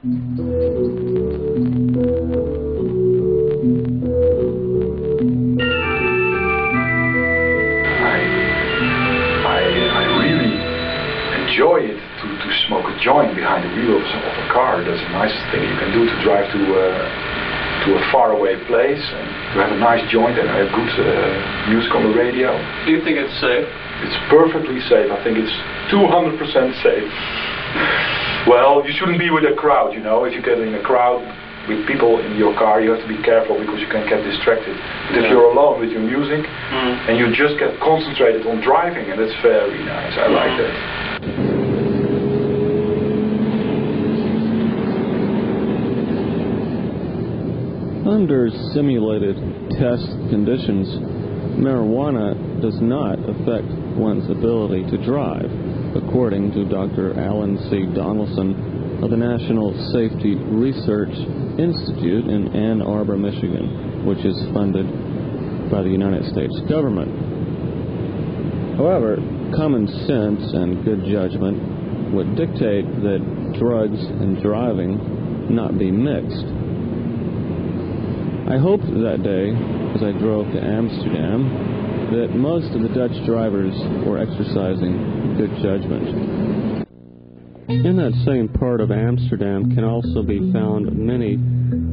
I really enjoy it to smoke a joint behind the wheel of a car. That's the nicest thing you can do, to drive to a faraway place and to have a nice joint and have good music on the radio. Do you think it's safe? It's perfectly safe. I think it's 200% safe. Well, you shouldn't be with a crowd, you know. If you get in a crowd with people in your car, you have to be careful because you can get distracted. But if you're alone with your music and you just get concentrated on driving, and it's very nice. I like that. Under simulated test conditions, marijuana does not affect one's ability to drive, according to Dr. Alan C. Donaldson of the National Safety Research Institute in Ann Arbor, Michigan, which is funded by the United States government. However, common sense and good judgment would dictate that drugs and driving not be mixed. I hoped that day, as I drove to Amsterdam, that most of the Dutch drivers were exercising good judgment. In that same part of Amsterdam can also be found many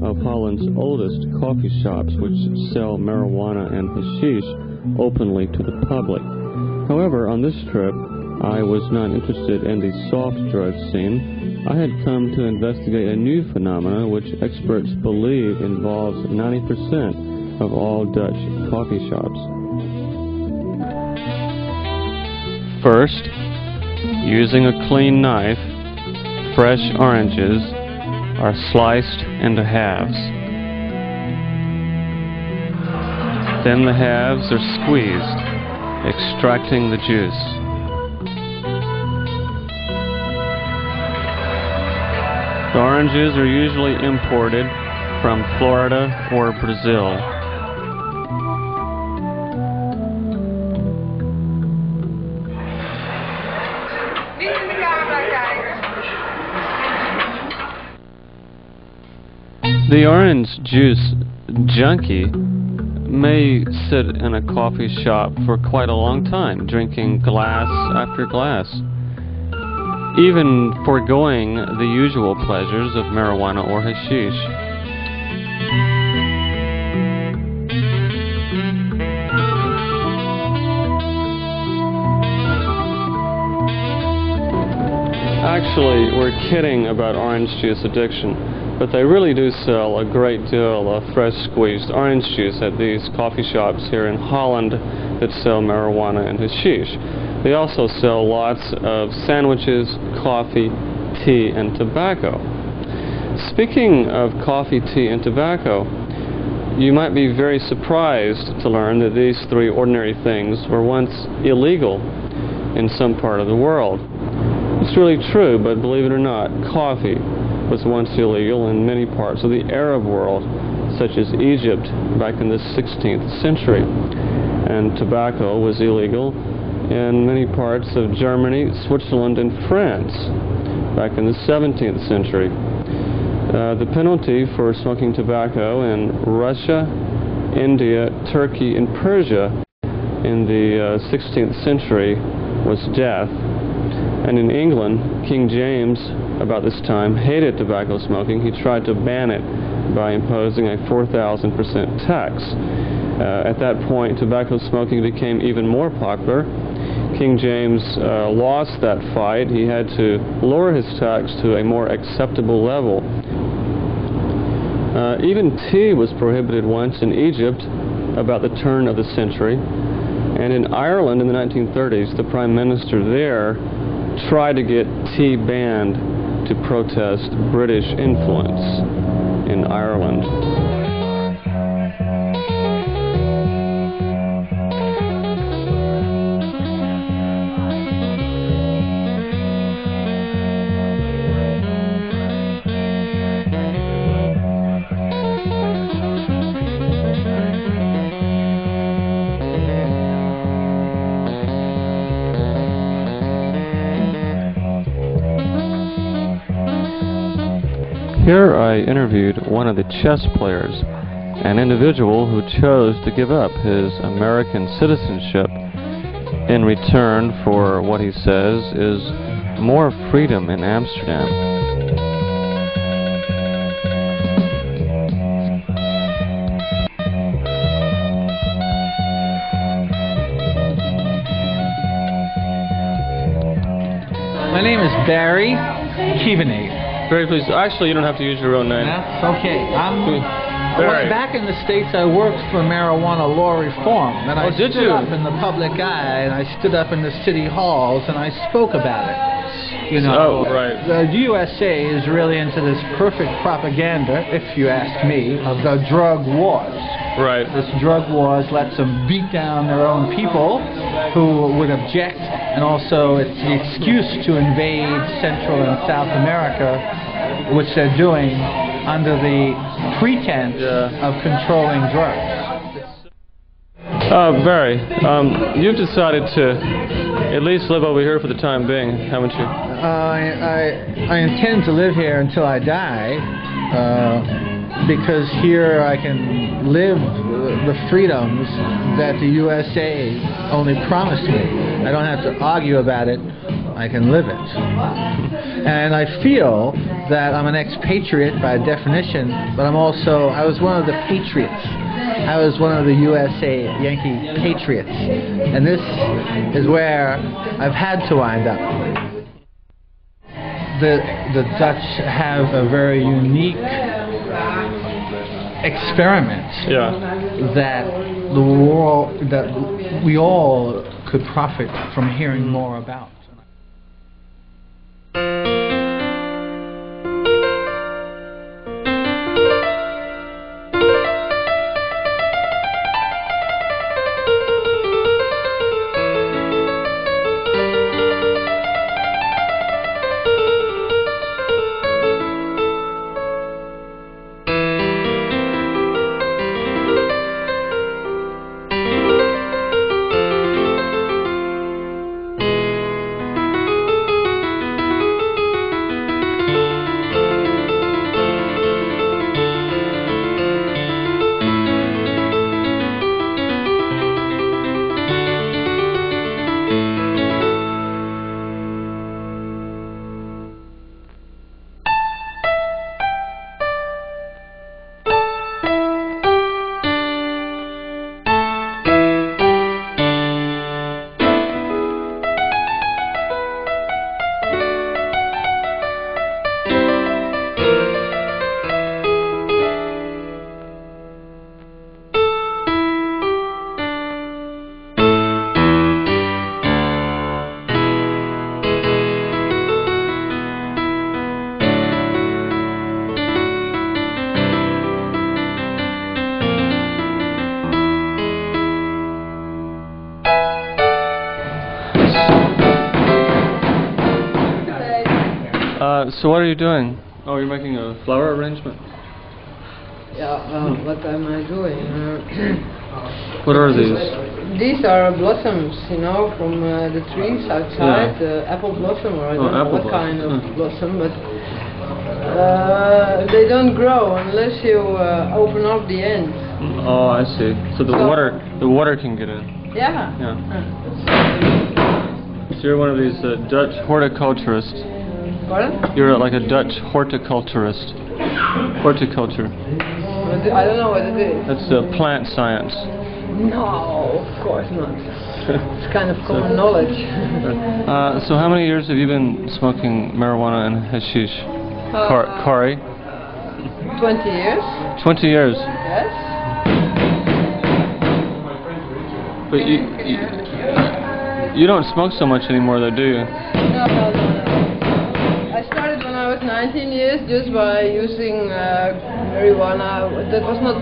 of Holland's oldest coffee shops which sell marijuana and hashish openly to the public. However, on this trip, I was not interested in the soft drug scene. I had come to investigate a new phenomenon which experts believe involves 90% of all Dutch coffee shops. First, using a clean knife, fresh oranges are sliced into halves. Then the halves are squeezed, extracting the juice. The oranges are usually imported from Florida or Brazil. The orange juice junkie may sit in a coffee shop for quite a long time, drinking glass after glass, even foregoing the usual pleasures of marijuana or hashish. Actually, we're kidding about orange juice addiction, but they really do sell a great deal of fresh squeezed orange juice at these coffee shops here in Holland that sell marijuana and hashish. They also sell lots of sandwiches, coffee, tea, and tobacco. Speaking of coffee, tea, and tobacco, you might be very surprised to learn that these three ordinary things were once illegal in some part of the world. It's really true, but believe it or not, coffee was once illegal in many parts of the Arab world, such as Egypt back in the 16th century. And tobacco was illegal in many parts of Germany, Switzerland, and France back in the 17th century. The penalty for smoking tobacco in Russia, India, Turkey, and Persia in the 16th century was death. And in England, King James, about this time, hated tobacco smoking. He tried to ban it by imposing a 4,000% tax. At that point, tobacco smoking became even more popular. King James lost that fight. He had to lower his tax to a more acceptable level. Even tea was prohibited once in Egypt about the turn of the century. And in Ireland in the 1930s, the Prime Minister there tried to get tea banned to protest British influence in Ireland. Here I interviewed one of the chess players, an individual who chose to give up his American citizenship in return for what he says is more freedom in Amsterdam. My name is Barry Keevanate. Very pleased. Actually, you don't have to use your own name. That's okay. Barry. Back in the States, I worked for marijuana law reform. And I did stood you? up in the public eye, and I stood up in the city halls, and I spoke about it. You know, right. The USA is really into this perfect propaganda, if you ask me, of the drug wars. Right. This drug wars lets them beat down their own people who would object, and also it's the excuse to invade Central and South America, which they're doing under the pretense of controlling drugs. Barry, you've decided to at least live over here for the time being, haven't you? I intend to live here until I die, because here I can live the freedoms that the USA only promised me. I don't have to argue about it. I can live it. And I feel that I'm an expatriate by definition, but I was one of the patriots. I was one of the USA Yankee patriots. And this is where I've had to wind up. The Dutch have a very unique experiment that the world, that we all could profit from hearing more about. So what are you doing? Oh, you're making a flower arrangement? Yeah, what am I doing? What are these? These are blossoms, you know, from the trees outside, apple blossom, or I don't know what kind of blossom, but they don't grow unless you open up the end. Oh, I see. So the water can get in. Yeah. So you're one of these Dutch horticulturists. Pardon? You're like a Dutch horticulturist. Horticulture. I don't know what it is. That's plant science. No, of course not. It's kind of common knowledge. So how many years have you been smoking marijuana and hashish? Kari? 20 years. 20 years? Yes. But you don't smoke so much anymore though, do you? No. I started when I was 19 years just by using marijuana. That was not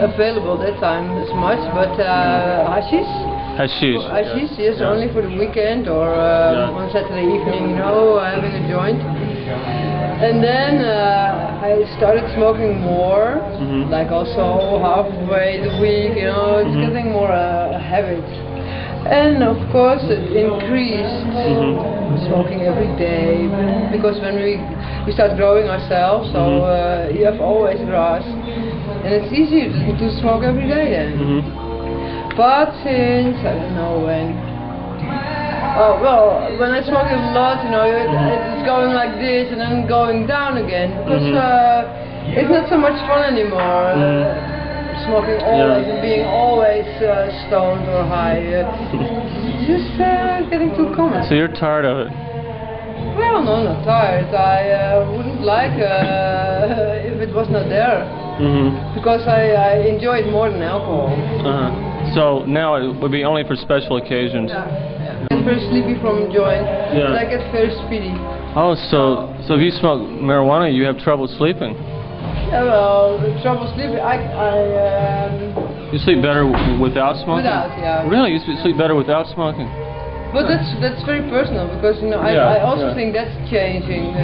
available that time as much, but hashish. Hashish, yes, only for the weekend or on Saturday evening, you know, having a joint. And then I started smoking more, like also halfway the week, you know, it's getting more a habit. And of course it increased smoking every day, because when we start growing ourselves, so you have always grass, and it's easier to smoke every day then. But since, I don't know when, well, when I smoke a lot, you know, it's going like this and then going down again, because it's not so much fun anymore. Smoking always and being always stoned or high. It's just getting too common. So you're tired of it? Well, no, not tired. I wouldn't like if it was not there. Because I enjoy it more than alcohol. So now it would be only for special occasions? Yeah. I get very sleepy from joint. But I get very speedy. Oh, so if you smoke marijuana, you have trouble sleeping? Yeah, well, trouble sleeping, You sleep better without smoking? Without, yeah. Really? You sleep better without smoking? But that's very personal, because, you know, I also think that's changing.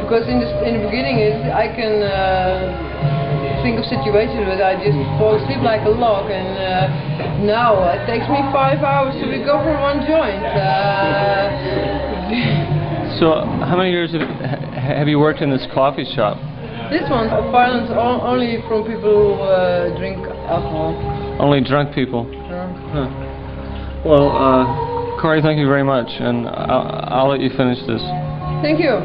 Because in the beginning, I can think of situations where I just fall asleep like a log, and now it takes me 5 hours to recover one joint. So how many years have you worked in this coffee shop? This one, violence only from people who drink alcohol. Only drunk people? Well, Corey, thank you very much, and I'll let you finish this. Thank you.